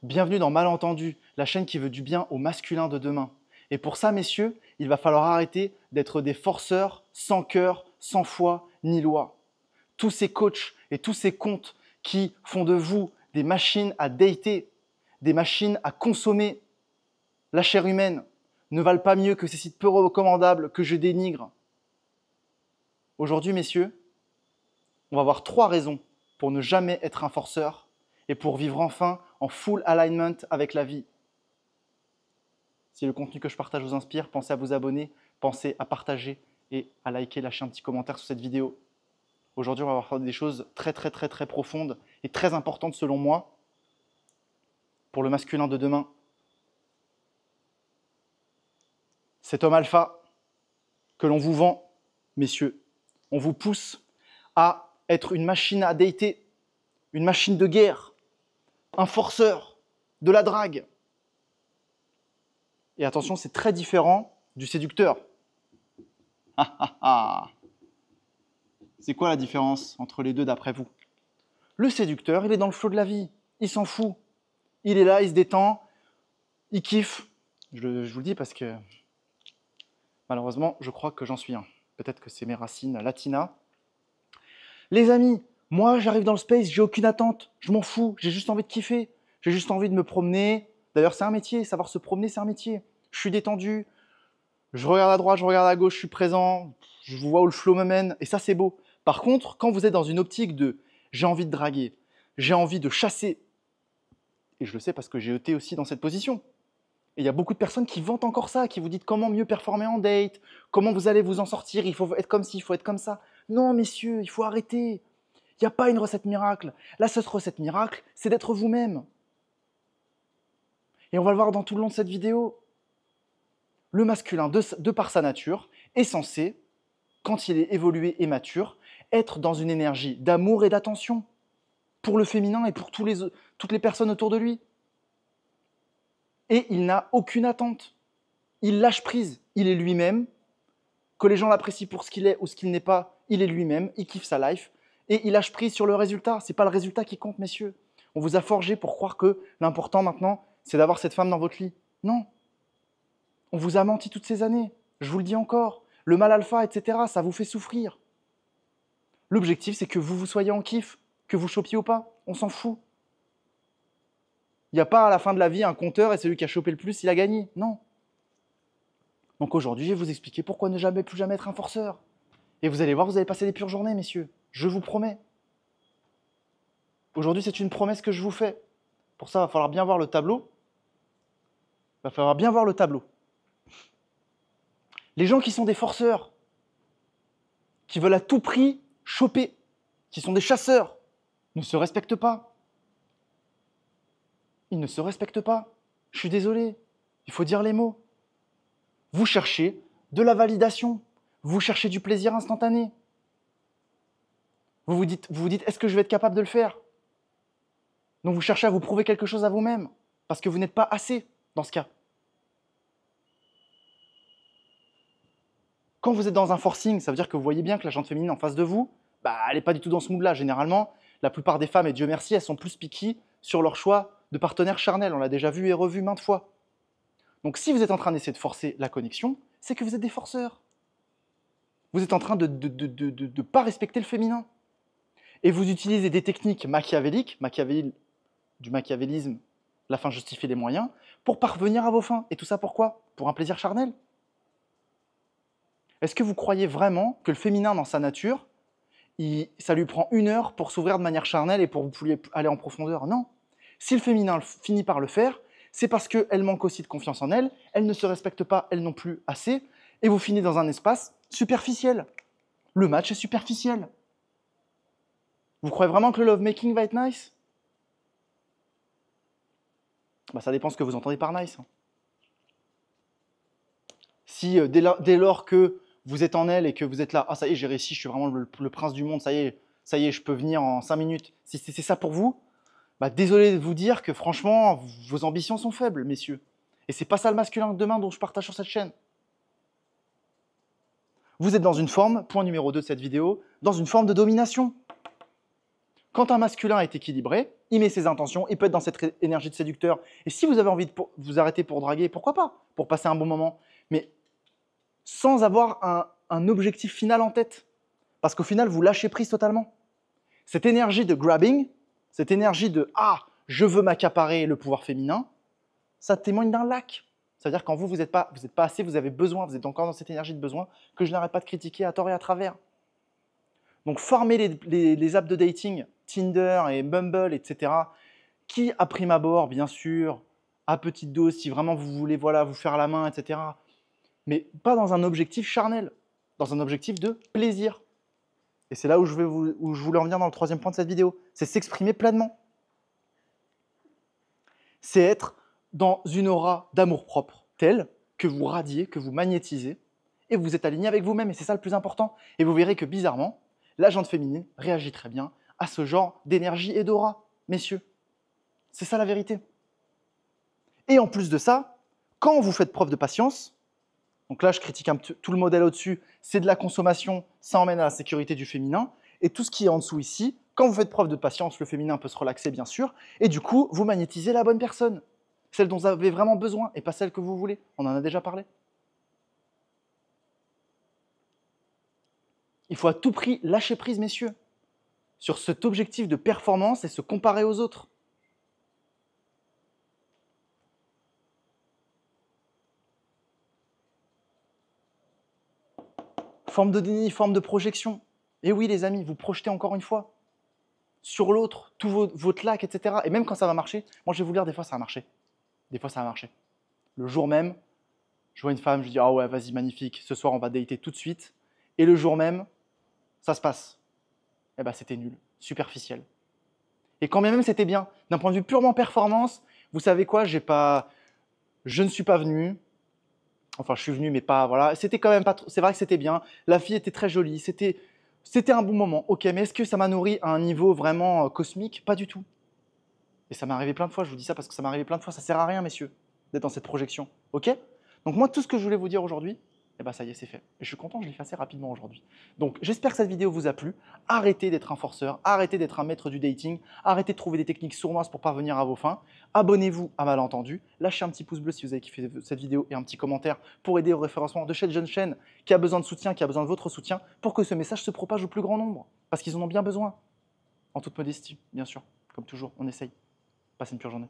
Bienvenue dans Malentendu, la chaîne qui veut du bien au masculin de demain. Et pour ça, messieurs, il va falloir arrêter d'être des forceurs sans cœur, sans foi ni loi. Tous ces coachs et tous ces comptes qui font de vous des machines à dater, des machines à consommer la chair humaine, ne valent pas mieux que ces sites peu recommandables que je dénigre. Aujourd'hui, messieurs, on va voir 3 raisons pour ne jamais être un forceur et pour vivre enfin en full alignment avec la vie. Si le contenu que je partage vous inspire, pensez à vous abonner, pensez à partager et à liker, lâcher un petit commentaire sur cette vidéo. Aujourd'hui, on va voir des choses très profondes et très importantes selon moi pour le masculin de demain. Cet homme alpha que l'on vous vend, messieurs, on vous pousse à être une machine à dater, une machine de guerre, un forceur, de la drague. Et attention, c'est très différent du séducteur. C'est quoi la différence entre les deux d'après vous? Le séducteur, il est dans le flot de la vie, il s'en fout. Il est là, il se détend, il kiffe. Je vous le dis parce que malheureusement, je crois que j'en suis un. Peut-être que c'est mes racines latinas. Les amis, moi j'arrive dans le space, j'ai aucune attente, je m'en fous, j'ai juste envie de kiffer, j'ai juste envie de me promener. D'ailleurs, c'est un métier, savoir se promener, c'est un métier. Je suis détendu, je regarde à droite, je regarde à gauche, je suis présent, je vois où le flow me mène, et ça c'est beau. Par contre, quand vous êtes dans une optique de j'ai envie de draguer, j'ai envie de chasser, et je le sais parce que j'ai été aussi dans cette position, et il y a beaucoup de personnes qui vantent encore ça, qui vous disent comment mieux performer en date, comment vous allez vous en sortir, il faut être comme ci, il faut être comme ça. Non messieurs, il faut arrêter. Il n'y a pas une recette miracle. La seule recette miracle, c'est d'être vous-même. Et on va le voir dans tout le long de cette vidéo. Le masculin, de par sa nature, est censé, quand il est évolué et mature, être dans une énergie d'amour et d'attention pour le féminin et pour toutes les personnes autour de lui. Et il n'a aucune attente. Il lâche prise. Il est lui-même. Que les gens l'apprécient pour ce qu'il est ou ce qu'il n'est pas, il est lui-même. Il kiffe sa life. Et il lâche prise sur le résultat. Ce n'est pas le résultat qui compte, messieurs. On vous a forgé pour croire que l'important maintenant, c'est d'avoir cette femme dans votre lit. Non. On vous a menti toutes ces années. Je vous le dis encore. Le mal alpha, etc., ça vous fait souffrir. L'objectif, c'est que vous soyez en kiff, que vous chopiez ou pas. On s'en fout. Il n'y a pas à la fin de la vie un compteur et celui qui a chopé le plus, il a gagné. Non. Donc aujourd'hui, je vais vous expliquer pourquoi ne plus jamais être un forceur. Et vous allez voir, vous allez passer des pures journées, messieurs. Je vous promets. Aujourd'hui, c'est une promesse que je vous fais. Pour ça, il va falloir bien voir le tableau. Il va falloir bien voir le tableau. Les gens qui sont des forceurs, qui veulent à tout prix choper, qui sont des chasseurs, ne se respectent pas. Ils ne se respectent pas. Je suis désolé. Il faut dire les mots. Vous cherchez de la validation. Vous cherchez du plaisir instantané. Vous vous dites, est-ce que je vais être capable de le faire? Donc vous cherchez à vous prouver quelque chose à vous-même, parce que vous n'êtes pas assez dans ce cas. Quand vous êtes dans un forcing, ça veut dire que vous voyez bien que la jante féminine en face de vous, elle n'est pas du tout dans ce mood-là. Généralement, la plupart des femmes, et Dieu merci, elles sont plus picky sur leur choix de partenaire charnel. On l'a déjà vu et revu maintes fois. Donc si vous êtes en train d'essayer de forcer la connexion, c'est que vous êtes des forceurs. Vous êtes en train de ne pas respecter le féminin. Et vous utilisez des techniques machiavéliques, du machiavélisme, la fin justifie les moyens, pour parvenir à vos fins. Et tout ça pourquoi? Pour un plaisir charnel? Est-ce que vous croyez vraiment que le féminin dans sa nature, ça lui prend 1 heure pour s'ouvrir de manière charnelle et pour vous aller en profondeur? Non. Si le féminin finit par le faire, c'est parce qu'elle manque aussi de confiance en elle, elle ne se respecte pas, elle non plus assez, et vous finissez dans un espace superficiel. Le match est superficiel. Vous croyez vraiment que le lovemaking va être nice? Ça dépend ce que vous entendez par nice. Si dès lors que vous êtes en elle et que vous êtes là, ça y est, j'ai réussi, je suis vraiment le prince du monde, ça y est, je peux venir en 5 minutes. Si c'est ça pour vous, désolé de vous dire que franchement, vos ambitions sont faibles, messieurs. Et c'est pas ça le masculin de demain dont je partage sur cette chaîne. Vous êtes dans une forme, point numéro 2 de cette vidéo, dans une forme de domination. Quand un masculin est équilibré, il met ses intentions, il peut être dans cette énergie de séducteur. Et si vous avez envie de vous arrêter pour draguer, pourquoi pas? Pour passer un bon moment. Mais sans avoir un objectif final en tête. Parce qu'au final, vous lâchez prise totalement. Cette énergie de grabbing, cette énergie de « Ah, je veux m'accaparer le pouvoir féminin », ça témoigne d'un lac. C'est-à-dire quand vous n'êtes pas assez, vous avez besoin, vous êtes encore dans cette énergie de besoin que je n'arrête pas de critiquer à tort et à travers. Donc former les apps de dating, Tinder et Bumble, etc., qui, à prime abord, bien sûr, à petite dose, si vraiment vous voulez voilà, vous faire la main, etc., mais pas dans un objectif charnel, dans un objectif de plaisir. Et c'est là où je voulais en venir dans le troisième point de cette vidéo, c'est s'exprimer pleinement. C'est être dans une aura d'amour-propre telle que vous radiez, que vous magnétisez, et vous êtes aligné avec vous-même, et c'est ça le plus important. Et vous verrez que bizarrement, la jante féminine réagit très bien à ce genre d'énergie et d'aura, messieurs. C'est ça la vérité. Et en plus de ça, quand vous faites preuve de patience, donc là je critique tout le modèle au-dessus, c'est de la consommation, ça emmène à la sécurité du féminin, et tout ce qui est en dessous ici, quand vous faites preuve de patience, le féminin peut se relaxer bien sûr, et du coup, vous magnétisez la bonne personne, celle dont vous avez vraiment besoin, et pas celle que vous voulez. On en a déjà parlé. Il faut à tout prix lâcher prise, messieurs, sur cet objectif de performance et se comparer aux autres. Forme de déni, forme de projection. Et oui, les amis, vous projetez encore une fois sur l'autre, tout votre lac, etc. Et même quand ça va marcher, moi je vais vous dire, des fois ça a marché. Des fois ça a marché. Le jour même, je vois une femme, je dis « Ah ouais, vas-y, magnifique, ce soir on va dater tout de suite. » Et le jour même, ça se passe. Eh ben c'était nul, superficiel. Et quand bien même c'était bien, d'un point de vue purement performance, vous savez quoi, je ne suis pas venu. Enfin, je suis venu, mais pas, voilà. C'était quand même pas trop, c'est vrai que c'était bien. La fille était très jolie, c'était un bon moment. Ok, mais est-ce que ça m'a nourri à un niveau vraiment cosmique? Pas du tout. Et ça m'est arrivé plein de fois, je vous dis ça parce que ça m'est arrivé plein de fois. Ça sert à rien, messieurs, d'être dans cette projection. Ok? Donc moi, tout ce que je voulais vous dire aujourd'hui, eh ben ça y est, c'est fait. Et je suis content, je l'ai fait assez rapidement aujourd'hui. Donc j'espère que cette vidéo vous a plu. Arrêtez d'être un forceur, arrêtez d'être un maître du dating, arrêtez de trouver des techniques sournoises pour parvenir à vos fins. Abonnez-vous à Malentendu, lâchez un petit pouce bleu si vous avez kiffé cette vidéo et un petit commentaire pour aider au référencement de cette jeune chaîne qui a besoin de soutien, qui a besoin de votre soutien pour que ce message se propage au plus grand nombre. Parce qu'ils en ont bien besoin. En toute modestie, bien sûr. Comme toujours, on essaye. Passez une pure journée.